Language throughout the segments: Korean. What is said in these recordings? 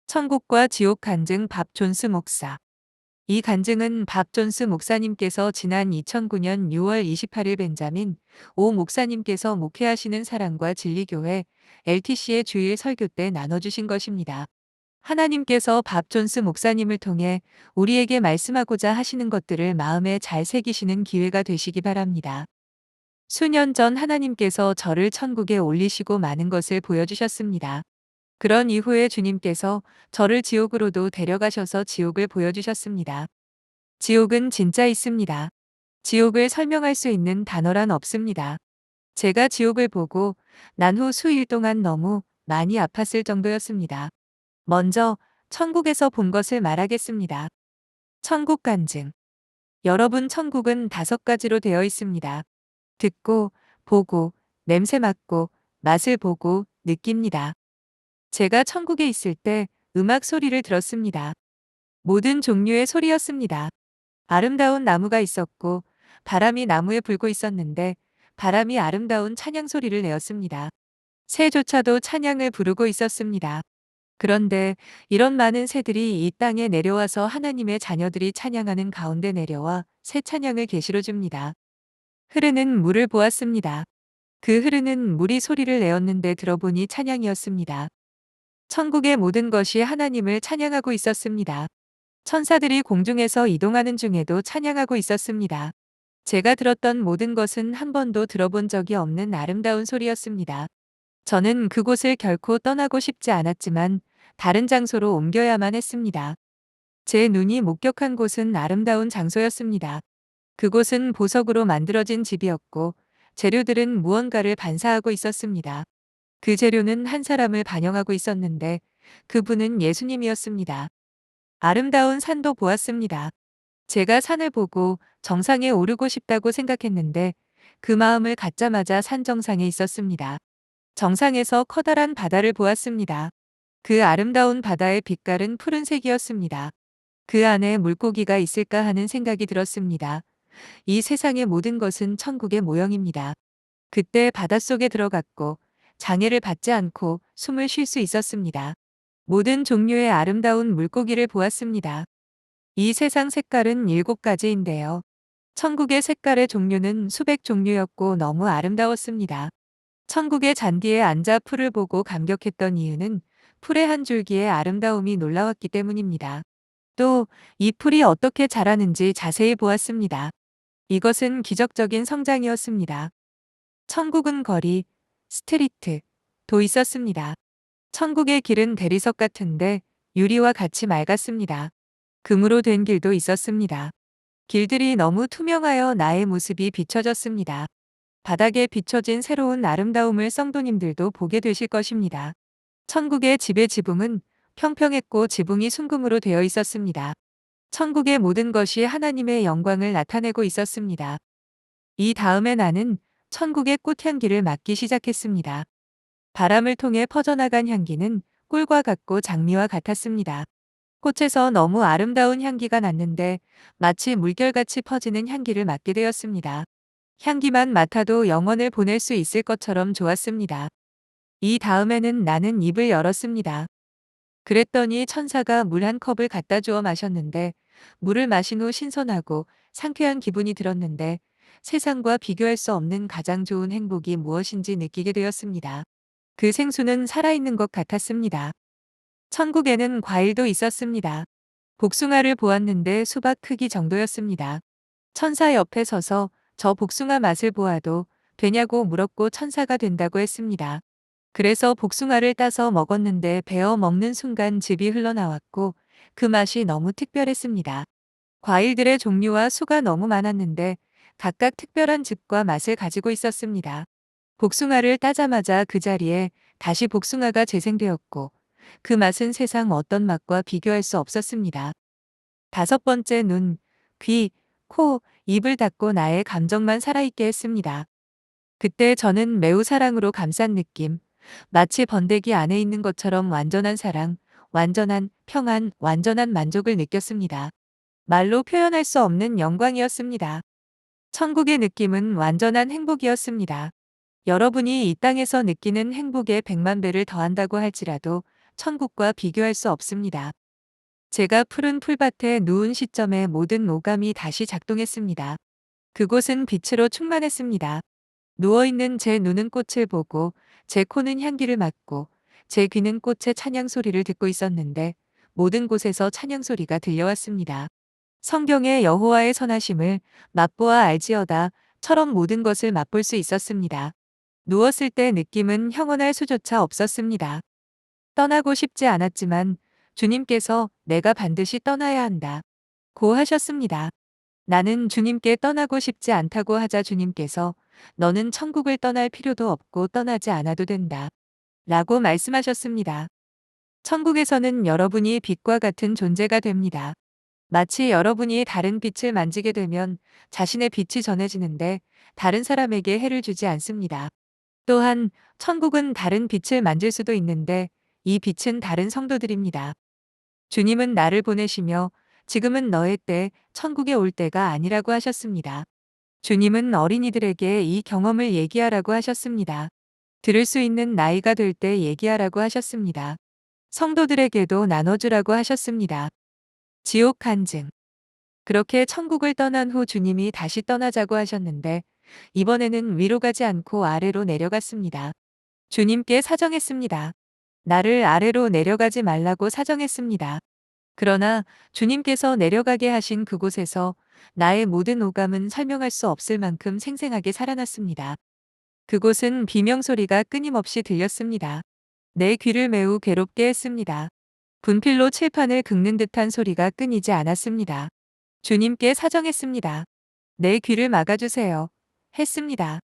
천국과 지옥 간증 밥 존스 목사. 이 간증은 밥 존스 목사님께서 지난 2009년 6월 28일 벤자민 오 목사님께서 목회하시는 사랑과 진리교회 LTC의 주일 설교 때 나눠주신 것입니다. 하나님께서 밥 존스 목사님을 통해 우리에게 말씀하고자 하시는 것들을 마음에 잘 새기시는 기회가 되시기 바랍니다. 수년 전 하나님께서 저를 천국에 올리시고 많은 것을 보여주셨습니다. 그런 이후에 주님께서 저를 지옥으로도 데려가셔서 지옥을 보여주셨습니다. 지옥은 진짜 있습니다. 지옥을 설명할 수 있는 단어란 없습니다. 제가 지옥을 보고 난 후 수일 동안 너무 많이 아팠을 정도였습니다. 먼저 천국에서 본 것을 말하겠습니다. 천국 간증. 여러분, 천국은 5가지로 되어 있습니다. 듣고, 보고, 냄새 맡고, 맛을 보고, 느낍니다. 제가 천국에 있을 때 음악 소리를 들었습니다. 모든 종류의 소리였습니다. 아름다운 나무가 있었고 바람이 나무에 불고 있었는데 바람이 아름다운 찬양 소리를 내었습니다. 새조차도 찬양을 부르고 있었습니다. 그런데 이런 많은 새들이 이 땅에 내려와서 하나님의 자녀들이 찬양하는 가운데 내려와 새 찬양을 계시로 줍니다. 흐르는 물을 보았습니다. 그 흐르는 물이 소리를 내었는데 들어보니 찬양이었습니다. 천국의 모든 것이 하나님을 찬양하고 있었습니다. 천사들이 공중에서 이동하는 중에도 찬양하고 있었습니다. 제가 들었던 모든 것은 한 번도 들어본 적이 없는 아름다운 소리였습니다. 저는 그곳을 결코 떠나고 싶지 않았지만 다른 장소로 옮겨야만 했습니다. 제 눈이 목격한 곳은 아름다운 장소였습니다. 그곳은 보석으로 만들어진 집이었고 재료들은 무언가를 반사하고 있었습니다. 그 재료는 한 사람을 반영하고 있었는데 그분은 예수님이었습니다. 아름다운 산도 보았습니다. 제가 산을 보고 정상에 오르고 싶다고 생각했는데 그 마음을 갖자마자 산 정상에 있었습니다. 정상에서 커다란 바다를 보았습니다. 그 아름다운 바다의 빛깔은 푸른색이었습니다. 그 안에 물고기가 있을까 하는 생각이 들었습니다. 이 세상의 모든 것은 천국의 모형입니다. 그때 바닷속에 들어갔고 장애를 받지 않고 숨을 쉴 수 있었습니다. 모든 종류의 아름다운 물고기를 보았습니다. 이 세상 색깔은 7가지인데요. 천국의 색깔의 종류는 수백 종류였고 너무 아름다웠습니다. 천국의 잔디에 앉아 풀을 보고 감격했던 이유는 풀의 한 줄기의 아름다움이 놀라웠기 때문입니다. 또 이 풀이 어떻게 자라는지 자세히 보았습니다. 이것은 기적적인 성장이었습니다. 천국은 거리, 스트리트, 도 있었습니다. 천국의 길은 대리석 같은데 유리와 같이 맑았습니다. 금으로 된 길도 있었습니다. 길들이 너무 투명하여 나의 모습이 비춰졌습니다. 바닥에 비춰진 새로운 아름다움을 성도님들도 보게 되실 것입니다. 천국의 집의 지붕은 평평했고 지붕이 순금으로 되어 있었습니다. 천국의 모든 것이 하나님의 영광을 나타내고 있었습니다. 이 다음에 나는 천국의 꽃향기를 맡기 시작했습니다. 바람을 통해 퍼져나간 향기는 꿀과 같고 장미와 같았습니다. 꽃에서 너무 아름다운 향기가 났는데 마치 물결같이 퍼지는 향기를 맡게 되었습니다. 향기만 맡아도 영혼을 보낼 수 있을 것처럼 좋았습니다. 이 다음에는 나는 입을 열었습니다. 그랬더니 천사가 물 한 컵을 갖다 주어 마셨는데 물을 마신 후 신선하고 상쾌한 기분이 들었는데 세상과 비교할 수 없는 가장 좋은 행복이 무엇인지 느끼게 되었습니다. 그 생수는 살아있는 것 같았습니다. 천국에는 과일도 있었습니다. 복숭아를 보았는데 수박 크기 정도였습니다. 천사 옆에 서서 저 복숭아 맛을 보아도 되냐고 물었고 천사가 된다고 했습니다. 그래서 복숭아를 따서 먹었는데 베어 먹는 순간 즙이 흘러나왔고 그 맛이 너무 특별했습니다. 과일들의 종류와 수가 너무 많았는데 각각 특별한 즙과 맛을 가지고 있었습니다. 복숭아를 따자마자 그 자리에 다시 복숭아가 재생되었고 그 맛은 세상 어떤 맛과 비교할 수 없었습니다. 5번째 눈, 귀, 코, 입을 닫고 나의 감정만 살아있게 했습니다. 그때 저는 매우 사랑으로 감싼 느낌, 마치 번데기 안에 있는 것처럼 완전한 사랑, 완전한 평안, 완전한 만족을 느꼈습니다. 말로 표현할 수 없는 영광이었습니다. 천국의 느낌은 완전한 행복이었습니다. 여러분이 이 땅에서 느끼는 행복에 100만 배를 더한다고 할지라도 천국과 비교할 수 없습니다. 제가 푸른 풀밭에 누운 시점에 모든 오감이 다시 작동했습니다. 그곳은 빛으로 충만했습니다. 누워있는 제 눈은 꽃을 보고, 제 코는 향기를 맡고, 제 귀는 꽃의 찬양 소리를 듣고 있었는데, 모든 곳에서 찬양 소리가 들려왔습니다. 성경의 여호와의 선하심을 맛보아 알지어다 처럼 모든 것을 맛볼 수 있었습니다. 누웠을 때 느낌은 형언할 수조차 없었습니다. 떠나고 싶지 않았지만 주님께서 내가 반드시 떠나야 한다 고 하셨습니다. 나는 주님께 떠나고 싶지 않다고 하자 주님께서 너는 천국을 떠날 필요도 없고 떠나지 않아도 된다 라고 말씀하셨습니다. 천국에서는 여러분이 빛과 같은 존재가 됩니다. 마치 여러분이 다른 빛을 만지게 되면 자신의 빛이 전해지는데 다른 사람에게 해를 주지 않습니다. 또한 천국은 다른 빛을 만질 수도 있는데 이 빛은 다른 성도들입니다. 주님은 나를 보내시며 지금은 너의 때, 천국에 올 때가 아니라고 하셨습니다. 주님은 어린이들에게 이 경험을 얘기하라고 하셨습니다. 들을 수 있는 나이가 될 때 얘기하라고 하셨습니다. 성도들에게도 나눠주라고 하셨습니다. 지옥 간증. 그렇게 천국을 떠난 후 주님이 다시 떠나자고 하셨는데 이번에는 위로 가지 않고 아래로 내려갔습니다. 주님께 사정했습니다. 나를 아래로 내려가지 말라고 사정했습니다. 그러나 주님께서 내려가게 하신 그곳에서 나의 모든 오감은 설명할 수 없을 만큼 생생하게 살아났습니다. 그곳은 비명소리가 끊임없이 들렸습니다. 내 귀를 매우 괴롭게 했습니다. 분필로 칠판을 긁는 듯한 소리가 끊이지 않았습니다. 주님께 사정했습니다. 내 귀를 막아주세요. 했습니다.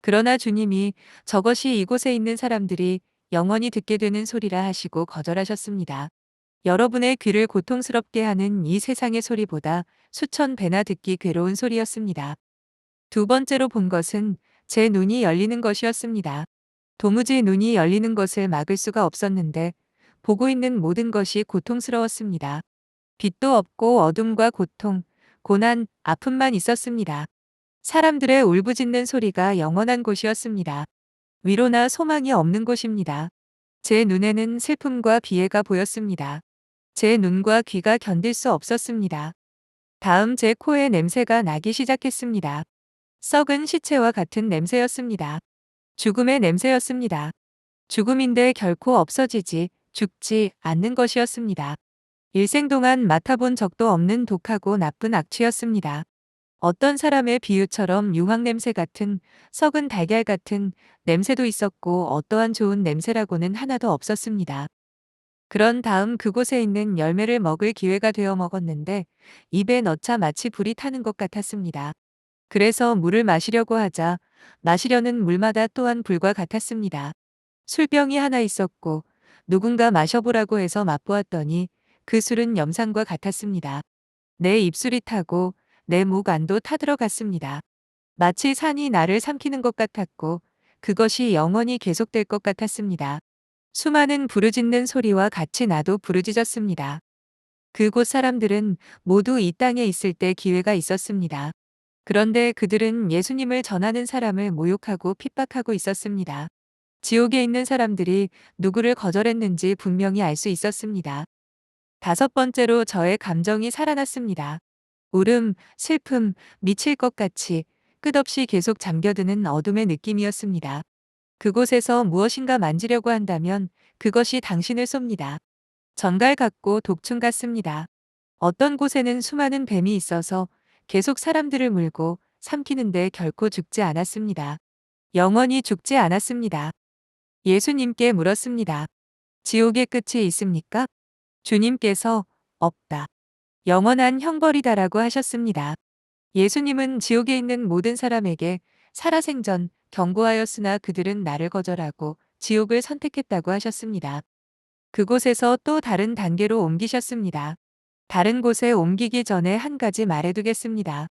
그러나 주님이 저것이 이곳에 있는 사람들이 영원히 듣게 되는 소리라 하시고 거절하셨습니다. 여러분의 귀를 고통스럽게 하는 이 세상의 소리보다 수천 배나 듣기 괴로운 소리였습니다. 두 번째로 본 것은 제 눈이 열리는 것이었습니다. 도무지 눈이 열리는 것을 막을 수가 없었는데 보고 있는 모든 것이 고통스러웠습니다. 빛도 없고 어둠과 고통, 고난, 아픔만 있었습니다. 사람들의 울부짖는 소리가 영원한 곳이었습니다. 위로나 소망이 없는 곳입니다. 제 눈에는 슬픔과 비애가 보였습니다. 제 눈과 귀가 견딜 수 없었습니다. 다음 제 코에 냄새가 나기 시작했습니다. 썩은 시체와 같은 냄새였습니다. 죽음의 냄새였습니다. 죽음인데 결코 없어지지, 죽지 않는 것이었습니다. 일생 동안 맡아본 적도 없는 독하고 나쁜 악취였습니다. 어떤 사람의 비유처럼 유황 냄새 같은, 썩은 달걀 같은 냄새도 있었고 어떠한 좋은 냄새라고는 하나도 없었습니다. 그런 다음 그곳에 있는 열매를 먹을 기회가 되어 먹었는데 입에 넣자 마치 불이 타는 것 같았습니다. 그래서 물을 마시려고 하자 마시려는 물마다 또한 불과 같았습니다. 술병이 하나 있었고 누군가 마셔보라고 해서 맛보았더니 그 술은 염산과 같았습니다. 내 입술이 타고 내 목 안도 타들어갔습니다. 마치 산이 나를 삼키는 것 같았고 그것이 영원히 계속될 것 같았습니다. 수많은 부르짖는 소리와 같이 나도 부르짖었습니다. 그곳 사람들은 모두 이 땅에 있을 때 기회가 있었습니다. 그런데 그들은 예수님을 전하는 사람을 모욕하고 핍박하고 있었습니다. 지옥에 있는 사람들이 누구를 거절했는지 분명히 알 수 있었습니다. 다섯 번째로 저의 감정이 살아났습니다. 울음, 슬픔, 미칠 것 같이 끝없이 계속 잠겨드는 어둠의 느낌이었습니다. 그곳에서 무엇인가 만지려고 한다면 그것이 당신을 쏩니다. 전갈 같고 독충 같습니다. 어떤 곳에는 수많은 뱀이 있어서 계속 사람들을 물고 삼키는데 결코 죽지 않았습니다. 영원히 죽지 않았습니다. 예수님께 물었습니다. 지옥의 끝이 있습니까? 주님께서 없다. 영원한 형벌이다라고 하셨습니다. 예수님은 지옥에 있는 모든 사람에게 살아생전 경고하였으나 그들은 나를 거절하고 지옥을 선택했다고 하셨습니다. 그곳에서 또 다른 단계로 옮기셨습니다. 다른 곳에 옮기기 전에 한 가지 말해두겠습니다.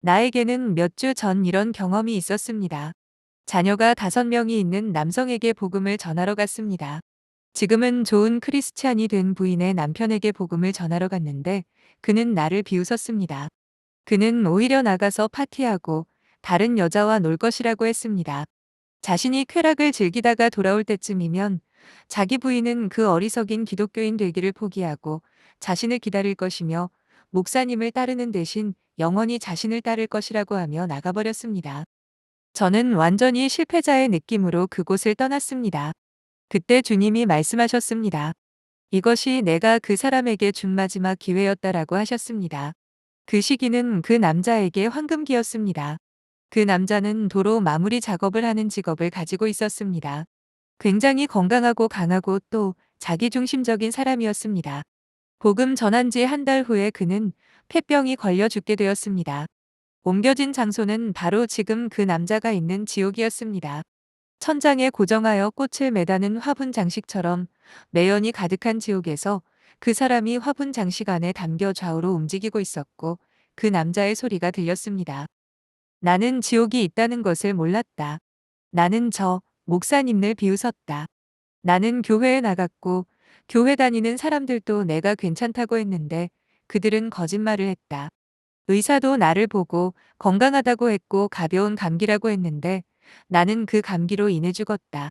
나에게는 몇 주 전 이런 경험이 있었습니다. 자녀가 5명이 있는 남성에게 복음을 전하러 갔습니다. 지금은 좋은 크리스찬이 된 부인의 남편에게 복음을 전하러 갔는데 그는 나를 비웃었습니다. 그는 오히려 나가서 파티하고 다른 여자와 놀 것이라고 했습니다. 자신이 쾌락을 즐기다가 돌아올 때쯤이면 자기 부인은 그 어리석인 기독교인 되기를 포기하고 자신을 기다릴 것이며 목사님을 따르는 대신 영원히 자신을 따를 것이라고 하며 나가버렸습니다. 저는 완전히 실패자의 느낌으로 그곳을 떠났습니다. 그때 주님이 말씀하셨습니다. 이것이 내가 그 사람에게 준 마지막 기회였다라고 하셨습니다. 그 시기는 그 남자에게 황금기였습니다. 그 남자는 도로 마무리 작업을 하는 직업을 가지고 있었습니다. 굉장히 건강하고 강하고 또 자기중심적인 사람이었습니다. 복음 전한 지 한 달 후에 그는 폐병이 걸려 죽게 되었습니다. 옮겨진 장소는 바로 지금 그 남자가 있는 지옥이었습니다. 천장에 고정하여 꽃을 매다는 화분 장식처럼 매연이 가득한 지옥에서 그 사람이 화분 장식 안에 담겨 좌우로 움직이고 있었고 그 남자의 소리가 들렸습니다. 나는 지옥이 있다는 것을 몰랐다. 나는 저 목사님을 비웃었다. 나는 교회에 나갔고 교회 다니는 사람들도 내가 괜찮다고 했는데 그들은 거짓말을 했다. 의사도 나를 보고 건강하다고 했고 가벼운 감기라고 했는데 나는 그 감기로 인해 죽었다.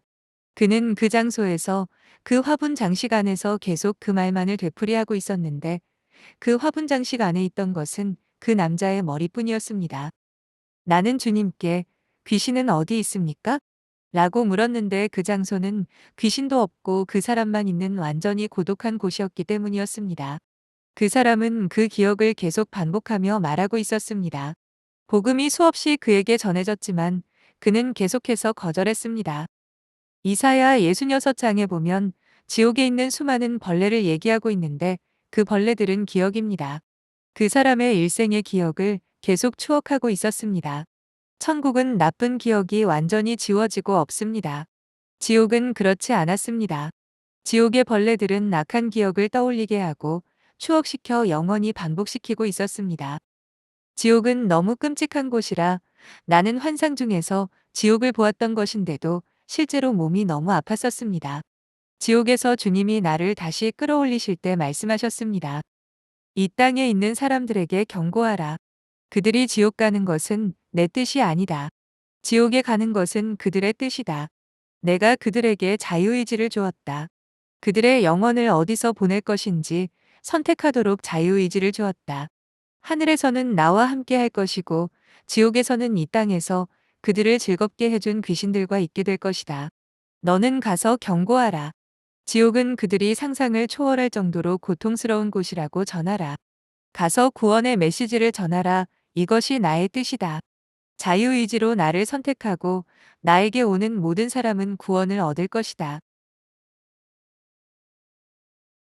그는 그 장소에서 그 화분 장식 안에서 계속 그 말만을 되풀이하고 있었는데 그 화분 장식 안에 있던 것은 그 남자의 머리뿐이었습니다. 나는 주님께 귀신은 어디 있습니까? 라고 물었는데 그 장소는 귀신도 없고 그 사람만 있는 완전히 고독한 곳이었기 때문이었습니다. 그 사람은 그 기억을 계속 반복하며 말하고 있었습니다. 복음이 수없이 그에게 전해졌지만 그는 계속해서 거절했습니다. 이사야 66장에 보면 지옥에 있는 수많은 벌레를 얘기하고 있는데 그 벌레들은 기억입니다. 그 사람의 일생의 기억을 계속 추억하고 있었습니다. 천국은 나쁜 기억이 완전히 지워지고 없습니다. 지옥은 그렇지 않았습니다. 지옥의 벌레들은 악한 기억을 떠올리게 하고 추억시켜 영원히 반복시키고 있었습니다. 지옥은 너무 끔찍한 곳이라 나는 환상 중에서 지옥을 보았던 것인데도 실제로 몸이 너무 아팠었습니다. 지옥에서 주님이 나를 다시 끌어올리실 때 말씀하셨습니다. 이 땅에 있는 사람들에게 경고하라. 그들이 지옥 가는 것은 내 뜻이 아니다. 지옥에 가는 것은 그들의 뜻이다. 내가 그들에게 자유의지를 주었다. 그들의 영혼을 어디서 보낼 것인지 선택하도록 자유의지를 주었다. 하늘에서는 나와 함께 할 것이고 지옥에서는 이 땅에서 그들을 즐겁게 해준 귀신들과 있게 될 것이다. 너는 가서 경고하라. 지옥은 그들이 상상을 초월할 정도로 고통스러운 곳이라고 전하라. 가서 구원의 메시지를 전하라. 이것이 나의 뜻이다. 자유의지로 나를 선택하고 나에게 오는 모든 사람은 구원을 얻을 것이다.